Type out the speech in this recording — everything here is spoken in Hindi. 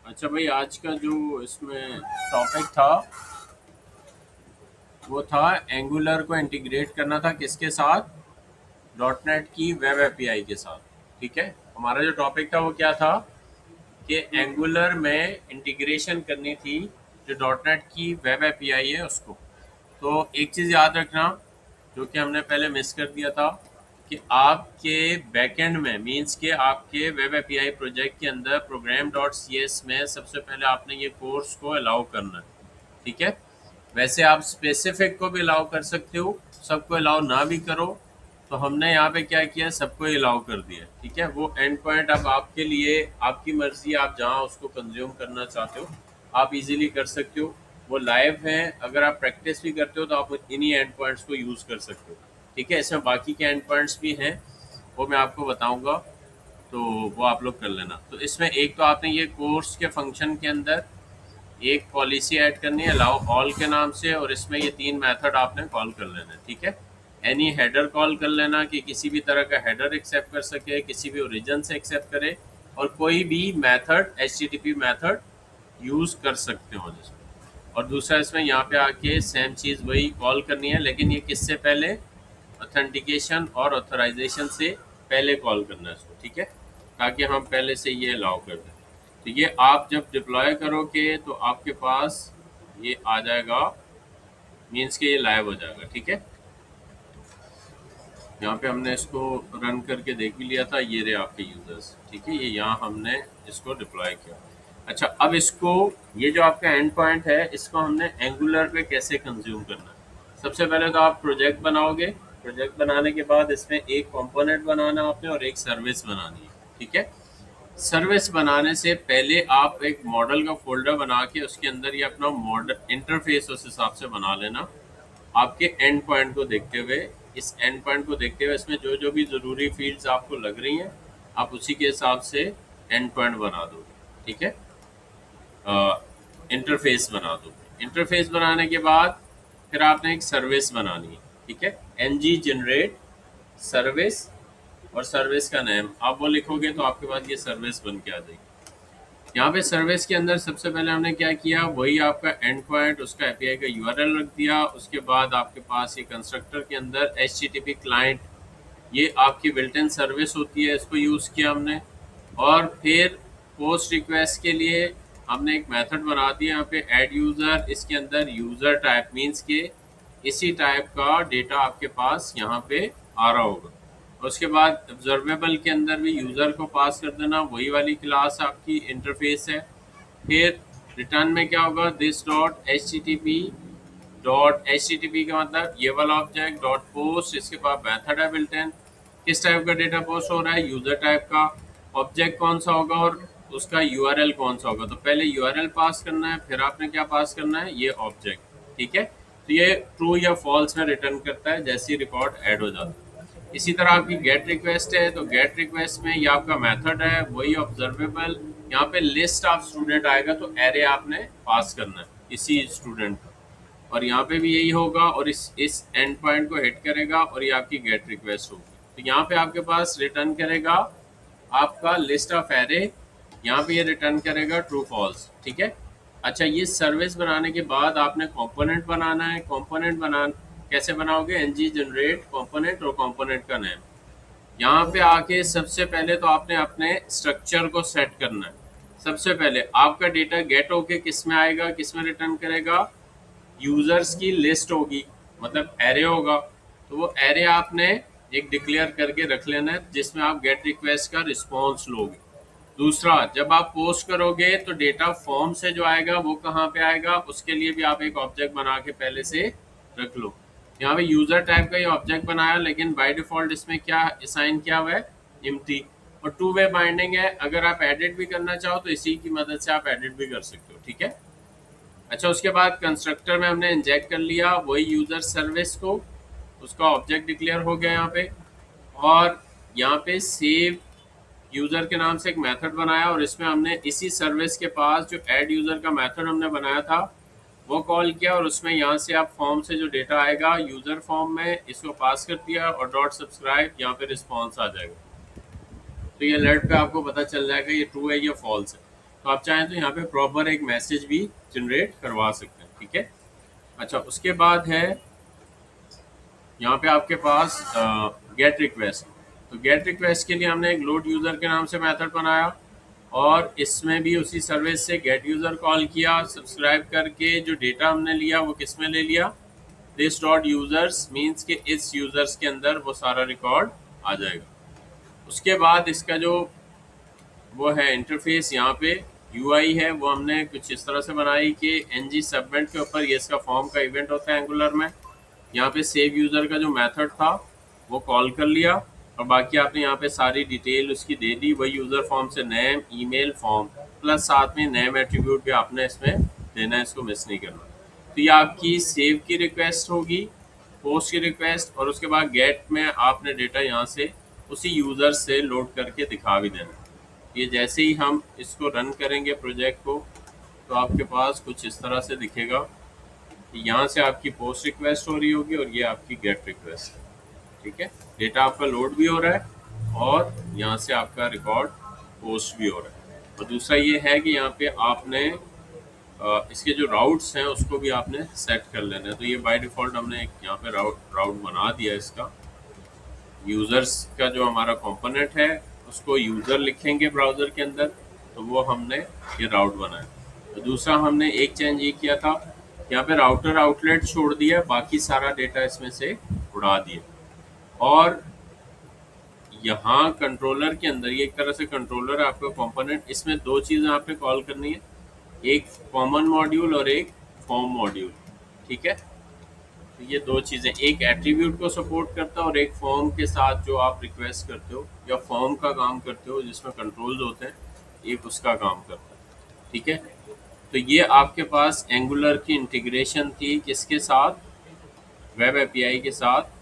अच्छा भाई, आज का जो इसमें टॉपिक था वो था एंगुलर को इंटीग्रेट करना था किसके साथ? डॉट नेट की वेब एपीआई के साथ। ठीक है, हमारा जो टॉपिक था वो क्या था कि एंगुलर में इंटीग्रेशन करनी थी जो डॉट नेट की वेब एपीआई है उसको। तो एक चीज़ याद रखना जो कि हमने पहले मिस कर दिया था कि आपके बैकएंड में मींस के आपके वेब एपीआई प्रोजेक्ट के अंदर प्रोग्राम डॉट सी एस में सबसे पहले आपने ये कोर्स को अलाउ करना है। ठीक है, वैसे आप स्पेसिफिक को भी अलाउ कर सकते हो, सबको अलाउ ना भी करो। तो हमने यहाँ पे क्या किया, सबको अलाउ कर दिया। ठीक है, वो एंड पॉइंट अब आपके लिए आपकी मर्जी, आप जहाँ उसको कंज्यूम करना चाहते हो आप इजीली कर सकते हो। वो लाइव है, अगर आप प्रैक्टिस भी करते हो तो आप इन्हीं एंड पॉइंट्स को यूज़ कर सकते हो। ठीक है, इसमें बाकी के एंड पॉइंट्स भी हैं, वो मैं आपको बताऊंगा, तो वो आप लोग कर लेना। तो इसमें एक तो आपने ये कोर्स के फंक्शन के अंदर एक पॉलिसी ऐड करनी है अलाउ ऑल के नाम से, और इसमें ये 3 मेथड आपने कॉल कर लेना है। ठीक है, एनी हेडर कॉल कर लेना कि किसी भी तरह का हेडर एक्सेप्ट कर सके, किसी भी ओरिजिन से एक्सेप्ट करे, और कोई भी मेथड HTTP मेथड यूज़ कर सकते हो जिसमें। और दूसरा इसमें यहाँ पे आके सेम चीज़ वही कॉल करनी है, लेकिन ये किससे पहले? ऑथेंटिकेशन और ऑथराइजेशन से पहले कॉल करना है इसको। ठीक है, ताकि हम पहले से ये अलाउ कर दें। तो ये आप जब डिप्लॉय करोगे तो आपके पास ये आ जाएगा, मीन्स के ये लाइव हो जाएगा। ठीक है, यहाँ पे हमने इसको रन करके देख भी लिया था, ये रहे आपके यूजर्स। ठीक है, ये यहाँ हमने इसको डिप्लॉय किया। अच्छा, अब इसको ये जो आपका एंड पॉइंट है इसको हमने एंगुलर पे कैसे कंज्यूम करना है। सबसे पहले तो आप प्रोजेक्ट बनाओगे, प्रोजेक्ट बनाने के बाद इसमें एक कंपोनेंट बनाना है आपने और एक सर्विस बनानी है। ठीक है, सर्विस बनाने से पहले आप एक मॉडल का फोल्डर बना के उसके अंदर ये अपना मॉडल इंटरफेस उस हिसाब से बना लेना, आपके एंड पॉइंट को देखते हुए। इस एंड पॉइंट को देखते हुए इसमें जो जो भी ज़रूरी फील्ड्स आपको लग रही हैं आप उसी के हिसाब से एंड पॉइंट बना दोगे। ठीक है, इंटरफेस बना दोगे। इंटरफेस बनाने के बाद फिर आपने एक सर्विस बनानी है। ठीक है, ng जनरेट सर्विस, और सर्विस का नेम आप वो लिखोगे तो आपके पास ये सर्विस बन के आ जाएगी। यहाँ पे सर्विस के अंदर सबसे पहले हमने क्या किया, वही आपका एंड पॉइंट, उसका एपीआई का यूआरएल रख दिया। उसके बाद आपके पास ये कंस्ट्रक्टर के अंदर HTTP क्लाइंट, ये आपकी बिल्ट इन सर्विस होती है, इसको यूज़ किया हमने। और फिर पोस्ट रिक्वेस्ट के लिए हमने एक मेथड बना दिया यहाँ पे ऐड यूज़र, इसके अंदर यूज़र टाइप मीन्स के इसी टाइप का डेटा आपके पास यहाँ पे आ रहा होगा। उसके बाद ऑब्जर्वेबल के अंदर भी यूज़र को पास कर देना, वही वाली क्लास आपकी इंटरफेस है। फिर रिटर्न में क्या होगा, this dot H T T P का मतलब ये वाला ऑब्जेक्ट डॉट पोस्ट, इसके बाद मेथड है बिल्ट इन, किस टाइप का डेटा पोस्ट हो रहा है, यूज़र टाइप का। ऑब्जेक्ट कौन सा होगा और उसका यूआरएल कौन सा होगा, तो पहले यूआरएल पास करना है, फिर आपने क्या पास करना है, ये ऑब्जेक्ट। ठीक है, तो ये ट्रू या फॉल्स में रिटर्न करता है जैसे रिकॉर्ड ऐड हो जाता है। इसी तरह आपकी गेट रिक्वेस्ट है, तो गेट रिक्वेस्ट में ये आपका मेथड है, वही ऑब्जर्वेबल। यहाँ पे लिस्ट ऑफ स्टूडेंट आएगा तो एरे आपने पास करना है इसी स्टूडेंट का, और यहाँ पे भी यही होगा, और इस एंड पॉइंट को हिट करेगा और ये आपकी गेट रिक्वेस्ट होगी। तो यहाँ पे आपके पास रिटर्न करेगा आपका लिस्ट ऑफ एरे, यहाँ पे ये रिटर्न करेगा ट्रू फॉल्स। ठीक है, अच्छा, ये सर्विस बनाने के बाद आपने कंपोनेंट बनाना है। कंपोनेंट बना कैसे बनाओगे, ng जनरेट कंपोनेंट और कंपोनेंट का नेम। यहाँ पे आके सबसे पहले तो आपने अपने स्ट्रक्चर को सेट करना है। सबसे पहले आपका डेटा गेट होके किस में आएगा, किस में रिटर्न करेगा, यूजर्स की लिस्ट होगी, मतलब एरे होगा। तो वो एरे आपने एक डिक्लेयर करके रख लेना है जिसमें आप गेट रिक्वेस्ट का रिस्पॉन्स लोगे। दूसरा, जब आप पोस्ट करोगे तो डेटा फॉर्म से जो आएगा वो कहाँ पे आएगा, उसके लिए भी आप एक ऑब्जेक्ट बना के पहले से रख लो। यहाँ पे यूजर टाइप का ये ऑब्जेक्ट बनाया, लेकिन बाय डिफॉल्ट इसमें क्या असाइन किया हुआ है, एम्प्टी। और टू वे बाइंडिंग है, अगर आप एडिट भी करना चाहो तो इसी की मदद से आप एडिट भी कर सकते हो। ठीक है, अच्छा, उसके बाद कंस्ट्रक्टर में हमने इंजेक्ट कर लिया वही यूजर सर्विस को, उसका ऑब्जेक्ट डिक्लेयर हो गया यहाँ पे। और यहाँ पे सेव यूज़र के नाम से एक मेथड बनाया, और इसमें हमने इसी सर्विस के पास जो ऐड यूज़र का मेथड हमने बनाया था वो कॉल किया, और उसमें यहाँ से आप फॉर्म से जो डेटा आएगा यूज़र फॉर्म में इसको पास कर दिया, और डॉट सब्सक्राइब यहाँ पे रिस्पॉन्स आ जाएगा। तो ये अलर्ट पे आपको पता चल जाएगा ये ट्रू है या फॉल्स है। तो आप चाहें तो यहाँ पे प्रॉपर एक मैसेज भी जनरेट करवा सकते हैं, ठीक है। अच्छा, उसके बाद है यहाँ पे आपके पास गेट रिक्वेस्ट। तो गेट रिक्वेस्ट के लिए हमने एक लोड यूज़र के नाम से मेथड बनाया और इसमें भी उसी सर्विस से गेट यूज़र कॉल किया। सब्सक्राइब करके जो डेटा हमने लिया वो किस में ले लिया, दिस डॉट यूज़र्स मीन्स के इस यूज़र्स के अंदर वो सारा रिकॉर्ड आ जाएगा। उसके बाद इसका जो वो है इंटरफेस, यहाँ पे यूआई है, वो हमने कुछ इस तरह से बनाई कि एनजी सबमिट के ऊपर ये इसका फॉर्म का इवेंट होता है एंगुलर में। यहाँ पे सेव यूज़र का जो मेथड था वो कॉल कर लिया और बाकी आपने यहाँ पे सारी डिटेल उसकी दे दी। वही यूज़र फॉर्म से नेम, ईमेल, फॉर्म प्लस साथ में नेम एट्रीब्यूट भी आपने इसमें देना है, इसको मिस नहीं करना। तो ये आपकी सेव की रिक्वेस्ट होगी, पोस्ट की रिक्वेस्ट, और उसके बाद गेट में आपने डेटा यहाँ से उसी यूज़र से लोड करके दिखा भी देना। ये जैसे ही हम इसको रन करेंगे प्रोजेक्ट को, तो आपके पास कुछ इस तरह से दिखेगा कि यहाँ से आपकी पोस्ट रिक्वेस्ट हो रही होगी और ये आपकी गेट रिक्वेस्ट है, ठीक है। डेटा आपका लोड भी हो रहा है और यहाँ से आपका रिकॉर्ड पोस्ट भी हो रहा है। और दूसरा ये है कि यहाँ पे आपने इसके जो राउट्स हैं उसको भी आपने सेट कर लेना है। तो ये बाय डिफ़ॉल्ट हमने एक यहाँ पे राउट बना दिया इसका। यूज़र्स का जो हमारा कंपोनेंट है उसको यूज़र लिखेंगे ब्राउज़र के अंदर, तो वो हमने ये राउट बनाया। तो दूसरा हमने एक चेंज ये किया था, यहाँ पे राउटर आउटलेट छोड़ दिया, बाकी सारा डेटा इसमें से उड़ा दिया। और यहाँ कंट्रोलर के अंदर ये एक तरह से कंट्रोलर है आपका कंपोनेंट, इसमें दो चीज़ें आपने कॉल करनी है, एक कॉमन मॉड्यूल और एक फॉर्म मॉड्यूल, ठीक है। तो ये दो चीज़ें, एक एट्रीब्यूट को सपोर्ट करता है और एक फॉर्म के साथ जो आप रिक्वेस्ट करते हो या फॉर्म का काम करते हो जिसमें कंट्रोल्स होते हैं, एक उसका काम करता है, ठीक है। तो ये आपके पास एंगुलर की इंटीग्रेशन थी किसके साथ, वेब एपीआई के साथ।